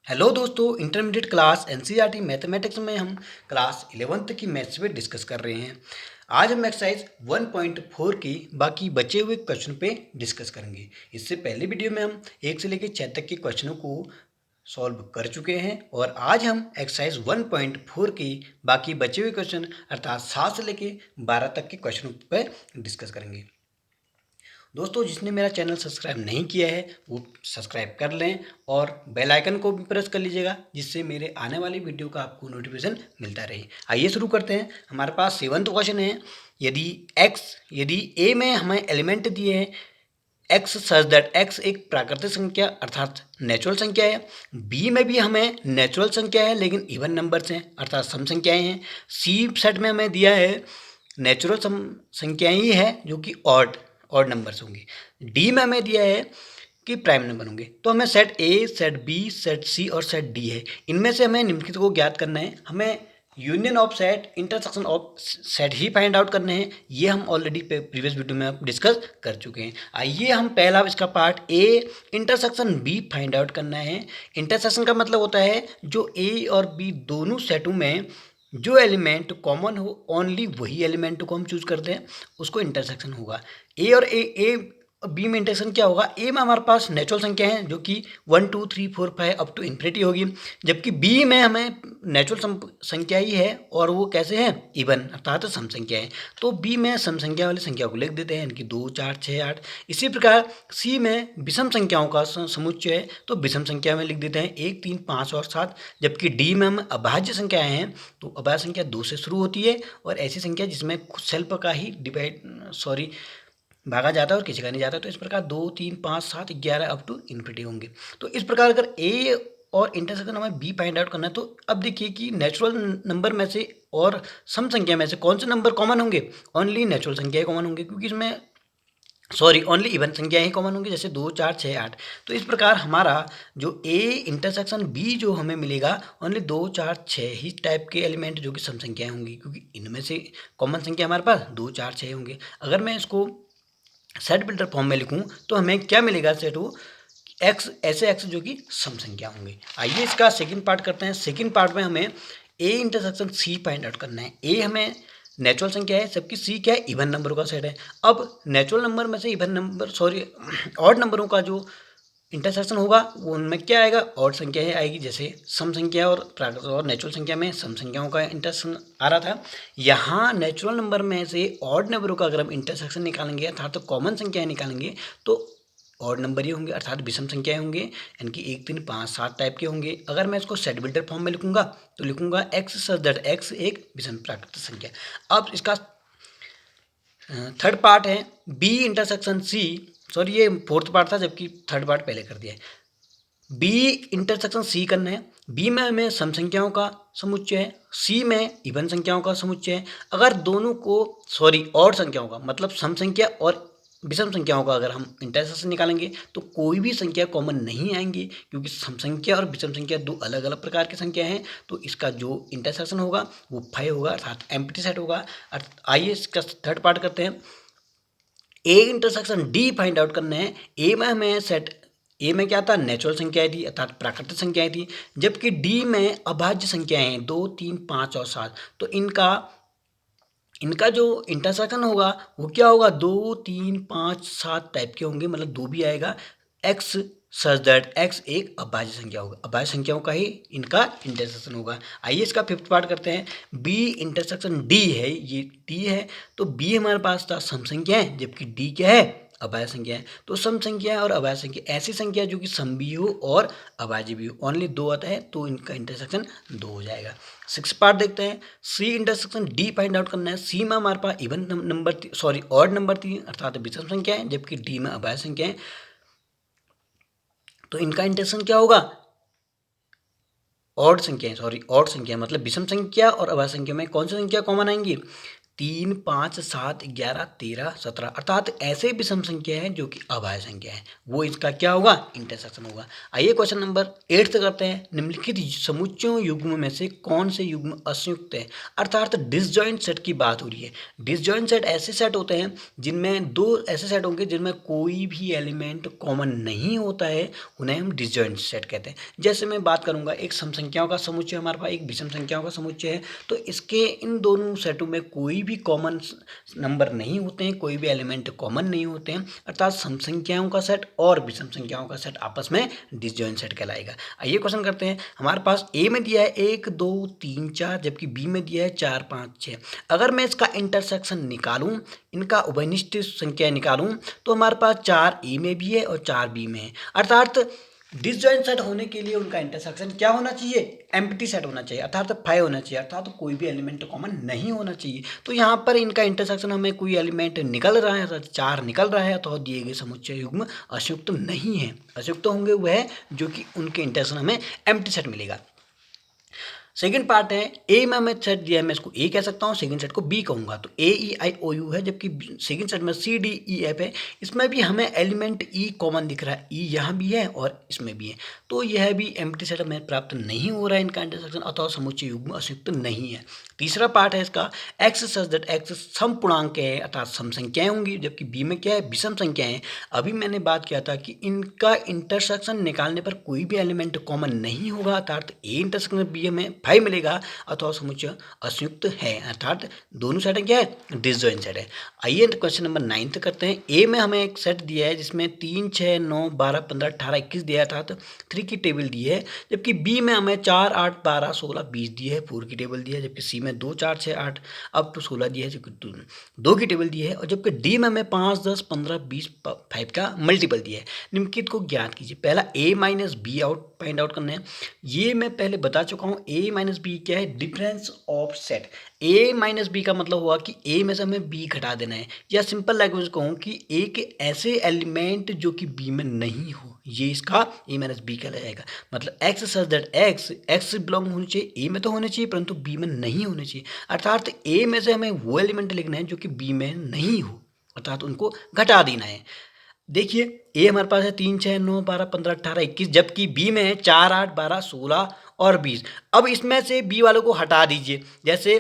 Hello दोस्तों, intermediate class NCERT mathematics में हम क्लास 11th की मैथ्स पे डिस्कस कर रहे हैं। आज हम एक्सरसाइज 1.4 की बाकी बचे हुए क्वेश्चन पे डिस्कस करेंगे। इससे पहले वीडियो में हम 1 से लेकर 6 तक के क्वेश्चनों को सॉल्व कर चुके हैं और आज हम एक्सरसाइज 1.4 की बाकी बचे हुए क्वेश्चन अर्थात 7 से लेकर 12 तक के क्वेश्चनों पर डिस्कस करेंगे। दोस्तों, जिसने मेरा चैनल सब्सक्राइब नहीं किया है वो सब्सक्राइब कर लें और बेल आइकन को भी प्रेस कर लीजिएगा, जिससे मेरे आने वाली वीडियो का आपको नोटिफिकेशन मिलता रहे। आइए शुरू करते हैं। हमारे पास 7th क्वेश्चन है। यदि ए में हमें एलिमेंट दिए हैं एक्स सच दैट एक्स एक प्राकृतिक संख्या अर्थात नेचुरल संख्या है, बी में भी हमें नेचुरल संख्या है लेकिन इवन नंबर्स हैं अर्थात सम संख्याएं हैं, सी सेट में हमें दिया है नेचुरल संख्याएं ही है जो कि ऑड नंबर्स होंगे, डी में हमें दिया है कि प्राइम नंबर होंगे। तो हमें set A, set B, set C और सेट डी है। इनमें से हमें निम्नलिखित को ज्ञात करना है। हमें union of set, intersection of set he find out करने हैं। ये हम ऑलरेडी प्रीवियस वीडियो में आप डिस्कस कर चुके हैं। आइए हम पहला इसका part A intersection B find out करना है। इंटरसेक्शन का मतलब होता है जो ए और बी दोनों सेटों में जो एलिमेंट कॉमन हो ओनली वही एलिमेंट को हम चूज करते हैं, उसको इंटरसेक्शन होगा। ए और बी में इंटरसेक्शन क्या होगा? ए में हमारे पास नेचुरल संख्या है जो कि 1 2 3 4 5 अप टू इन्फिनिटी होगी, जबकि बी में हमें नेचुरल संख्या ही है और वो कैसे है? इवन अर्थात सम संख्या है। तो बी में सम संख्या वाली संख्या को लिख देते हैं, इनकी 2 4 6 8। इसी प्रकार सी में विषम संख्याओं का समुच्चय है तो विषम संख्या में लिख देते हैं 1 3 5 और 7। जबकि डी में हम अभाज्य संख्याएं हैं तो अभाज्य संख्या 2 से शुरू होती है और ऐसी संख्या जिसमें सेल्फ का ही भागा जाता है और किसी का नहीं जाता। तो इस प्रकार 2 3 5 7 11 अप टू इन्फिनिटी होंगे। तो इस प्रकार अगर ए और इंटरसेक्शन हमें बी फाइंड आउट करना है तो अब देखिए कि नेचुरल नंबर में से और सम संख्या में से कौन से नंबर कॉमन होंगे? ओनली नेचुरल संख्या कॉमन होंगे, क्योंकि इसमें ओनली इवन संख्या ही कॉमन होंगी, जैसे 2 4 6 8। तो इस प्रकार हमारा जो ए इंटरसेक्शन बी जो हमें मिलेगा ओनली 2 4 6 ही टाइप के एलिमेंट जो कि सम संख्याएं होंगी, क्योंकि इनमें से कॉमन संख्या हमारे पास 2 4 6 होंगे। अगर मैं इसको सेट बिल्डर फॉर्म में लिखूं तो हमें क्या मिलेगा? सेट हो एक्स, ऐसे एक्स जो कि सम संख्या होंगे। आइए इसका सेकंड पार्ट करते हैं। सेकंड पार्ट में हमें A intersection C find out करना है। ए हमें नेचुरल संख्या है, जबकि सी क्या है? इवन नंबरों का सेट है। अब नेचुरल नंबर में से ऑड नंबरों का जो इंटरसेक्शन होगा वो उनमें क्या आएगा? ऑड संख्या ही आएगी। जैसे सम संख्या और नेचुरल संख्या में सम संख्याओं का इंटरसेक्शन आ रहा था, यहाँ नेचुरल नंबर में से ऑड नंबरों का अगर हम इंटरसेक्शन निकालेंगे अर्थात तो कॉमन संख्याएं निकालेंगे तो ऑड नंबर ही होंगे अर्थात विषम संख्याएं होंगे, यानी कि 1 3 5 7 टाइप के होंगे। अगर मैं इसको सेट बिल्डर फॉर्म में लिखूंगा तो लिखूंगा एक्स सच दैट एक्स एक विषम प्राकृतिक संख्या। अब इसका थर्ड पार्ट है बी इंटरसेक्शन सी, ये फोर्थ पार्ट था जबकि थर्ड पार्ट पहले कर दिया है। बी इंटरसेक्शन सी करना है। बी में हमें सम संख्याओं का समुच्चय है, सी में इवन संख्याओं का समुच्चय है। अगर दोनों को ऑड संख्याओं का मतलब सम संख्या और विषम संख्याओं का अगर हम इंटरसेक्शन निकालेंगे तो कोई भी संख्या कॉमन नहीं आएंगी, क्योंकि सम संख्या और विषम संख्या दो अलग अलग प्रकार की संख्या हैं। तो इसका जो इंटरसेक्शन होगा वो 5 होगा अर्थात एम्प्टी सेट होगा। आइए इसका थर्ड पार्ट करते हैं। A intersection D find out करना है। ए में हमें ए में क्या था? नेचुरल संख्याएं थी अर्थात प्राकृतिक संख्याएं थी, जबकि डी में अभाज्य संख्याएं हैं 2 3 5 और 7। तो इनका जो इंटरसेक्शन होगा वो क्या होगा? 2 3 5 7 टाइप के होंगे, मतलब 2 भी आएगा। एक्स सच दैट एक्स एक अभाज्य संख्या होगा, अभाज्य संख्याओं का ही इनका इंटरसेक्शन होगा। आइए इसका फिफ्थ पार्ट करते हैं। बी इंटरसेक्शन डी है, ये डी है तो बी हमारे पास था सम संख्या है, जबकि डी क्या है? अभाज्य संख्या है। तो सम संख्या और अभाज्य संख्या ऐसी संख्या जो कि सम भी हो और अभाज्य भी हो, ओनली 2 आता है तो इनका इंटरसेक्शन 2 हो जाएगा। सिक्स पार्ट देखते हैं। C intersection D find out करना है। सी में हमारे पास इवन नंबर ऑड नंबर थी अर्थात विषम संख्या है, जबकि डी में अभाज्य संख्या है। तो इनका इंटरसेक्शन क्या होगा? ऑड संख्या मतलब विषम संख्या और अभाज्य संख्या में कौन सी संख्या कॉमन आएंगी? 3, 5, 7, 11, 13, 17 अर्थात ऐसे विषम संख्या है जो कि अभाज्य संख्या है, वो इसका क्या होगा, इंटरसेक्शन होगा। आइए क्वेश्चन नंबर 8 से करते हैं। निम्नलिखित समुच्चयों युग्म में से कौन से युग्म असंयुक्त है, अर्थात डिसजॉइंट सेट की बात हो रही है। डिसजॉइंट सेट ऐसे सेट होते हैं जिनमें दो ऐसे सेट होंगे जिनमें कोई भी एलिमेंट कॉमन नहीं होता है, उन्हें हम डिसजॉइंट सेट कहते हैं। जैसे मैं बात करूंगा, एक सम संख्याओं का समुच्चय हमारे पास, एक विषम संख्याओं का समुच्चय है, तो इसके इन दोनों सेटों में कोई भी कॉमन नंबर नहीं होते हैं, कोई भी एलिमेंट कॉमन नहीं होते हैं, अर्थात सम संख्याओं का सेट और विषम संख्याओं का सेट आपस में डिसजॉइंट सेट कहलाएगा। आइए क्वेश्चन करते हैं। हमारे पास ए में दिया है 1, 2, 3, 4, जबकि बी में दिया है 4, 5, 6। अगर मैं इसका इंटरसेक्शन निकालूं, इनका उभयनिष्ठ संख्या निकालूं, तो हमारे पास 4 ए में भी है और 4 बी में है। अर्थात डिसजॉइंट सेट होने के लिए उनका इंटरसेक्शन क्या होना चाहिए, एम्प्टी सेट होना चाहिए, अर्थात 5 होना चाहिए, अर्थात कोई भी एलिमेंट कॉमन नहीं होना चाहिए। तो यहाँ पर इनका इंटरसेक्शन हमें कोई एलिमेंट निकल रहा है, 4 निकल रहा है, तो दिए गए समुच्चय युग्म असंयुक्त नहीं है। असंयुक्त होंगे वह जो कि उनके इंटरसेक्शन हमें एम्प्टी सेट मिलेगा। सेकंड पार्ट है, ए में हमें सेट दिया है, मैं इसको ए कह सकता हूँ, सेकंड सेट को बी कहूँगा, तो ए ई आई ओ यू है, जबकि सेकंड सेट में सी डी ई एफ है। इसमें भी हमें एलिमेंट ई कॉमन दिख रहा है, ई यहाँ भी है और इसमें भी है, तो यह भी एम्प्टी सेट हमें प्राप्त नहीं हो रहा है इनका इंटरसेक्शन, अथवा समुच्चय युग्म असंयुक्त नहीं है। तीसरा पार्ट है इसका, एक्स सच दैट एक्स सम पूर्णांक है, अर्थात सम संख्याएं होंगी, जबकि बी में क्या है, विषम संख्याएं हैं। अभी मैंने बात किया था कि इनका इंटरसेक्शन निकालने पर कोई भी एलिमेंट कॉमन नहीं होगा, अर्थात ए इंटरसेक्शन बी हमें 5 मिलेगा, अथवा समुच्चय असंयुक्त है, अर्थात दोनों सेट क्या है, डिसजॉइंट सेट है। आइए क्वेश्चन नंबर 9 करते हैं। ए में हमें एक सेट दिया है जिसमें 3, 6, 9, 12, 15, 18, 21 दिया है, अर्थात 3 की टेबल दी है, जबकि बी में हमें 4, 8, 12, 16, 20 दी है, 4 की टेबल दी है, जबकि सी में 2, 4, 6, 8 अप टू 16 दिया है, जबकि 2 की टेबल दी है, और जबकि डी में हमें 5, 10, 15, 20, 5 का मल्टीपल दिया है। निम्नलिखित को ज्ञात कीजिए। पहला ए माइनस बी फाइंड आउट करना है। ये मैं पहले बता चुका हूँ, ए माइनस बी क्या है, difference of set. A minus B का मतलब हुआ कि ए में से हमें बी घटा देना है, या सिंपल लैंग्वेज कहूँ कि ए के ऐसे एलिमेंट जो कि बी में नहीं हो, ये इसका ए माइनस बी कहलाया जाएगा। मतलब x such that X belong होनी चाहिए, ए में तो होने चाहिए परंतु बी में नहीं होने चाहिए, अर्थात ए में से हमें वो एलिमेंट लिखना है जो कि बी में नहीं हो, अर्थात उनको घटा देना है। देखिए ए हमारे पास है 3, 6, 9, 12, 15, 18, 21, जबकि बी में है 4, 8, 12, 16 और 20। अब इसमें से बी वालों को हटा दीजिए। जैसे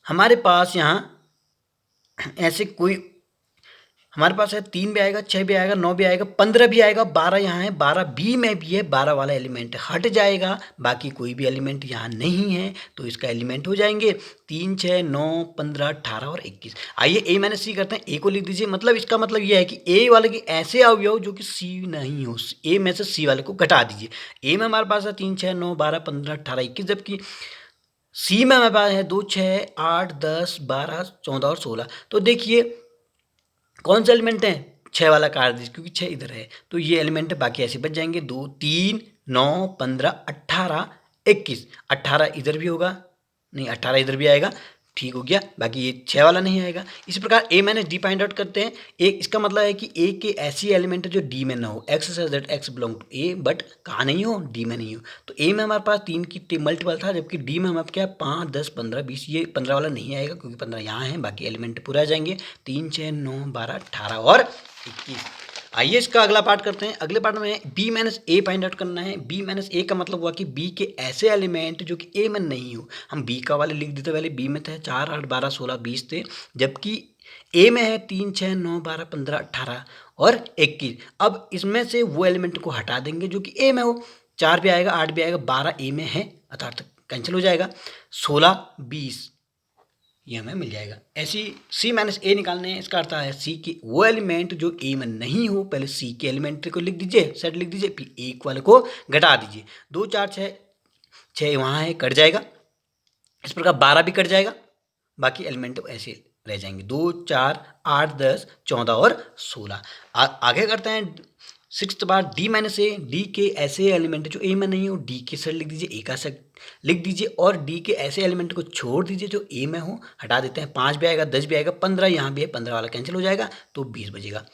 हमारे पास यहाँ ऐसे कोई हमारे पास है 3 भी आएगा, 6 भी आएगा, 9 भी आएगा, 15 भी आएगा, 12 यहाँ है, 12 बी में भी है, 12 वाला एलिमेंट हट जाएगा, बाकी कोई भी एलिमेंट यहाँ नहीं है, तो इसका एलिमेंट हो जाएंगे 3, 6, 9, 15, 18 और 21। आइए ए माइनस सी करते हैं। ए को लिख दीजिए, मतलब इसका मतलब यह है कि ए वाले के ऐसे अवयव जो कि सी नहीं हो, ए में से सी वाले को घटा दीजिए। ए में हमारे पास है 3, 6, 9, 12, 15, 18, 21, जबकि सी में हमारे पास है 2, 6, 8, 10, 12, 14 और 16। तो देखिए कौन सा एलिमेंट है, 6 वाला काट दीजिए क्योंकि 6 इधर है, तो ये एलिमेंट है, बाकी ऐसे बच जाएंगे 2, 3, 9, 15, 18, 21। 18 इधर भी होगा, नहीं 18 इधर भी आएगा, ठीक हो गया, बाकी ये 6 वाला नहीं आएगा। इसी प्रकार ए माइनस डी फाइंड आउट करते हैं। एक इसका मतलब है कि ए के ऐसी एलिमेंट है जो डी में ना हो, X such that X belong to A but कहाँ नहीं हो, डी में नहीं हो। तो ए में हमारे पास 3 की मल्टीपल था, जबकि डी में हमारे क्या 5, 10, 15, 20, ये 15 वाला नहीं आएगा क्योंकि 15 यहाँ है, बाकी एलिमेंट पूरा आ जाएंगे 3, 6, 9, 12, 18 और 21। आइए इसका अगला पार्ट करते हैं। अगले पार्ट में बी माइनस ए फाइंड आउट करना है। बी माइनस ए का मतलब हुआ कि बी के ऐसे एलिमेंट जो कि ए में नहीं हो। हम बी का वाले लिख देते, पहले बी में थे 4, 8, 12, 16, 20 थे, जबकि ए में है 3, 6, 9, 12, 15, 18 और 21। अब इसमें से वो एलिमेंट को हटा देंगे जो कि ए में हो, 4 भी आएगा, 8 भी आएगा, 12 ए में है, अर्थात कैंसिल हो जाएगा, 16, 20 ये हमें मिल जाएगा। ऐसी सी माइनस ए निकालने हैं, इसका अर्थ है सी की वो एलिमेंट जो ए में नहीं हो, पहले सी के एलिमेंट को लिख दीजिए, सेट लिख दीजिए, फिर एक वाले को घटा दीजिए। 2, 4, 6 वहाँ है, कट जाएगा, इस प्रकार 12 भी कट जाएगा, बाकी एलिमेंट ऐसे रह जाएंगे 2, 4, 8, 10, 14 और 16। आगे करते हैं 6th बार डी माइनस ए। डी के ऐसे एलिमेंट जो ए में नहीं हो, डी के सेट लिख दीजिए, ए का सेट लिख दीजिए, और डी के ऐसे एलिमेंट को छोड़ दीजिए जो ए में हो, हटा देते हैं, 5 भी आएगा, 10 भी आएगा, 15 यहाँ भी है, 15 वाला कैंसिल हो जाएगा, तो 20 बचेगा।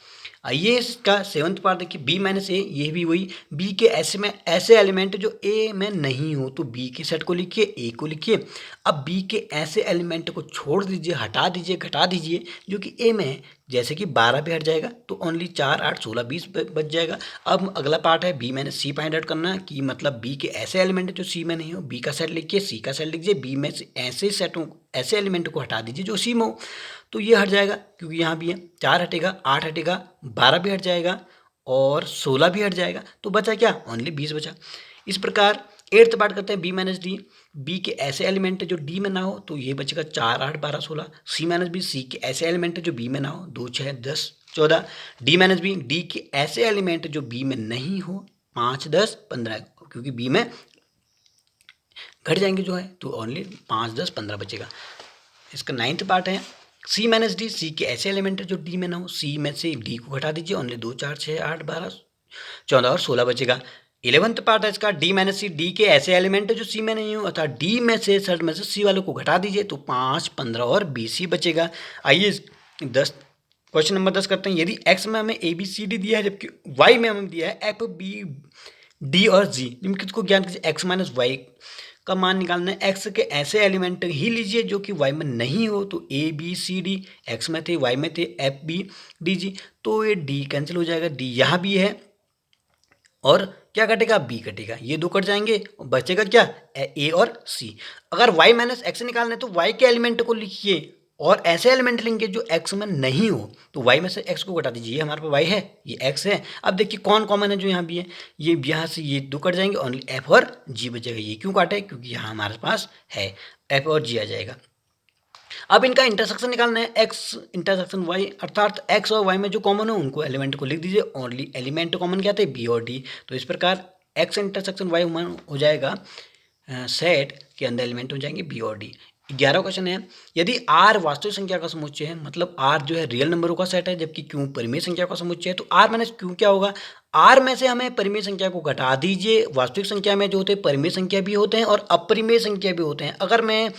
आइए इसका सेवंथ पार्ट देखिए, बी माइनस ए, ये भी वही, बी के ऐसे में ऐसे एलिमेंट जो ए में नहीं हो, तो बी के सेट को लिखिए, ए को लिखिए। अब बी के ऐसे एलिमेंट को छोड़ दीजिए, हटा दीजिए, घटा दीजिए जो कि ए में है, जैसे कि 12 भी हट जाएगा तो ओनली 4 8 16 20 बच जाएगा। अब अगला पार्ट है बी माइनस सी फाइंड आउट करना, कि मतलब बी के ऐसे एलिमेंट जो सी में नहीं हो, बी का सेट लिखिए, सी का सेट लिखिए, बी में से ऐसे सेटों ऐसे एलिमेंट को हटा दीजिए जो सी में हो, तो ये हट जाएगा क्योंकि यहाँ भी है, 4 हटेगा, 8 हटेगा, 12 भी हट जाएगा और 16 भी हट जाएगा, तो बचा क्या, ओनली 20 बचा। इस प्रकार एट्थ पार्ट करते हैं बी माइनस डी, बी के ऐसे एलिमेंट जो डी में ना हो, तो ये बचेगा 4 8 12 16, सी माइनस बी, सी के ऐसे एलिमेंट जो बी में ना हो, 2 6 10 14, डी माइनस बी, डी के ऐसे एलिमेंट जो बी में नहीं हो, 5 10 15, क्योंकि बी में घट जाएंगे जो है, तो ओनली 5 10 15 बचेगा। इसका नाइन्थ पार्ट है सी माइनस डी, सी के ऐसे एलिमेंट जो डी में ना हो, सी में से डी को घटा दीजिए, ओनली 2 4 6 8 12 14 और 16 बचेगा। 11th पार्ट है इसका डी माइनस सी, डी के ऐसे एलिमेंट जो सी में नहीं हो, अर्थात डी में से सर्ट में से सी वालों को घटा दीजिए, तो 5 15 और 20 ही बचेगा। आइए 10 क्वेश्चन नंबर 10 करते हैं। यदि एक्स में हमें ए बी सी डी दिया है, जबकि वाई में हमें दिया है एफ बी डी और जी, निम्नलिखित को ज्ञात कीजिए। एक्स माइनस वाई का मान निकालना है, एक्स के ऐसे एलिमेंट ही लीजिए जो कि वाई में नहीं हो, तो A B C D X में थे, वाई में थे एफ बी डी जी, तो ये डी कैंसिल हो जाएगा, डी यहाँ भी है और क्या कटेगा, बी कटेगा, ये दो कट जाएंगे, बचेगा क्या, ए और सी। अगर y माइनस एक्स निकालना है तो y के एलिमेंट को लिखिए और ऐसे एलिमेंट लेंगे जो x में नहीं हो, तो y में से x को घटा दीजिए, ये हमारे पास y है, ये x है। अब देखिए कौन कॉमन है जो यहाँ भी है, ये यहाँ से ये दो कट जाएंगे, ओनली f और g बचेगा। ये क्यों काटे, क्योंकि यहाँ हमारे पास है, f और g आ जाएगा। अब इनका इंटरसेक्शन निकालना है, x इंटरसेक्शन y, अर्थात x और y में जो कॉमन हो उनको एलिमेंट को लिख दीजिए, ओनली एलिमेंट कॉमन क्या थे, b और d। तो इस प्रकार x इंटरसेक्शन y हो जाएगा, सेट के अंदर एलिमेंट हो जाएंगे b और d। 11 क्वेश्चन है, यदि r वास्तविक संख्या का समुच्चय है, मतलब r जो है रियल नंबरों का सेट है, जबकि q परिमेय संख्या का समुच्चय है, तो r माइनस q क्या होगा, r में से हमें परिमेय संख्या को घटा दीजिए। वास्तविक संख्या में जो होते हैं परिमेय संख्या भी होते हैं और अपरिमेय संख्या भी होते हैं। अगर मैं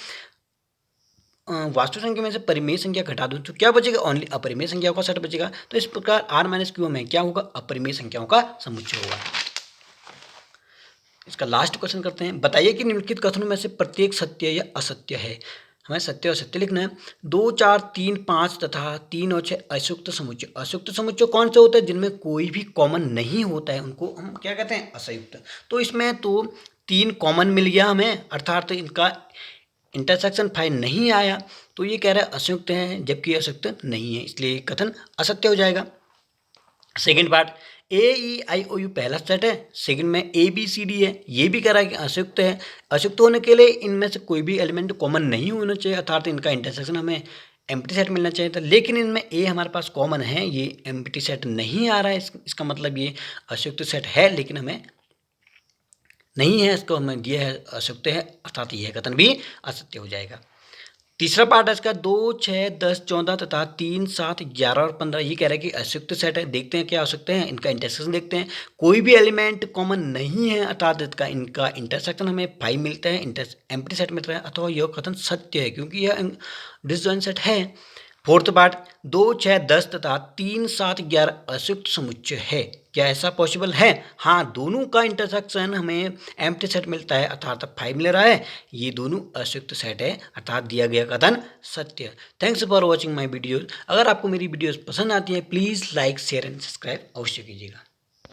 वास्तविक संख्या में से परिमेय संख्या घटा दूं तो क्या बचेगा, ओनली अपरिमेय संख्याओं का सेट बचेगा। तो इस प्रकार r माइनस क्यू में क्या होगा, अपरिमेय संख्याओं का समुच्चय होगा। इसका लास्ट क्वेश्चन करते हैं, बताइए कि निम्नलिखित कथनों में से प्रत्येक सत्य या असत्य है। हमें सत्य और सत्य लिखना है। 2 4 3 5 तथा 3 और 6 अयुक्त समुच्चय। अयुक्त समुच्चय कौन से होते हैं, जिनमें कोई भी कॉमन नहीं होता है, उनको हम क्या कहते हैं, असंयुक्त। तो इसमें तो 3 कॉमन मिल गया हमें, अर्थात इनका इंटरसेक्शन 5 नहीं आया, तो ये कह रहा है असंयुक्त है, जबकि असंयुक्त नहीं है, इसलिए कथन असत्य हो जाएगा। Second part, A E I O U पहला सेट है, सेकंड में ए बी सी डी है, ये भी कह रहा है कि असंयुक्त है। असंयुक्त होने के लिए इनमें से कोई भी एलिमेंट कॉमन नहीं होना चाहिए, अर्थात इनका इंटरसेक्शन हमें एम्प्टी सेट मिलना चाहिए था, लेकिन इनमें ए हमारे पास कॉमन है, ये एम्प्टी सेट नहीं आ रहा है, इसका मतलब ये असंयुक्त सेट है, लेकिन हमें नहीं है, इसको हमें दिया है असत्य है, अर्थात यह कथन भी असत्य हो जाएगा। तीसरा पार्ट है इसका 2 6 10 14 तथा 3 7 11 और 15, ये कह रहा है कि असंयुक्त सेट है। देखते हैं क्या असंयुक्त है, इनका इंटरसेक्शन देखते हैं। कोई भी एलिमेंट कॉमन नहीं है, अर्थात इनका इंटरसेक्शन हमें 5 मिलता है, एम्प्टी सेट मिलता है, अथवा यह कथन सत्य है क्योंकि यह डिसजॉइंट सेट है। फोर्थ पार्ट, 2 6 10 तथा 3 7 11 असंयुक्त समुच्चय है। क्या ऐसा पॉसिबल है? हाँ, दोनों का इंटरसेक्शन हमें एम्प्टी सेट मिलता है, अर्थात 5 मिल रहा है, ये दोनों असंयुक्त सेट है, अर्थात दिया गया कथन सत्य। Thanks for watching my videos. अगर आपको मेरी वीडियोज पसंद आती है, please like share and subscribe अवश्य कीजिएगा।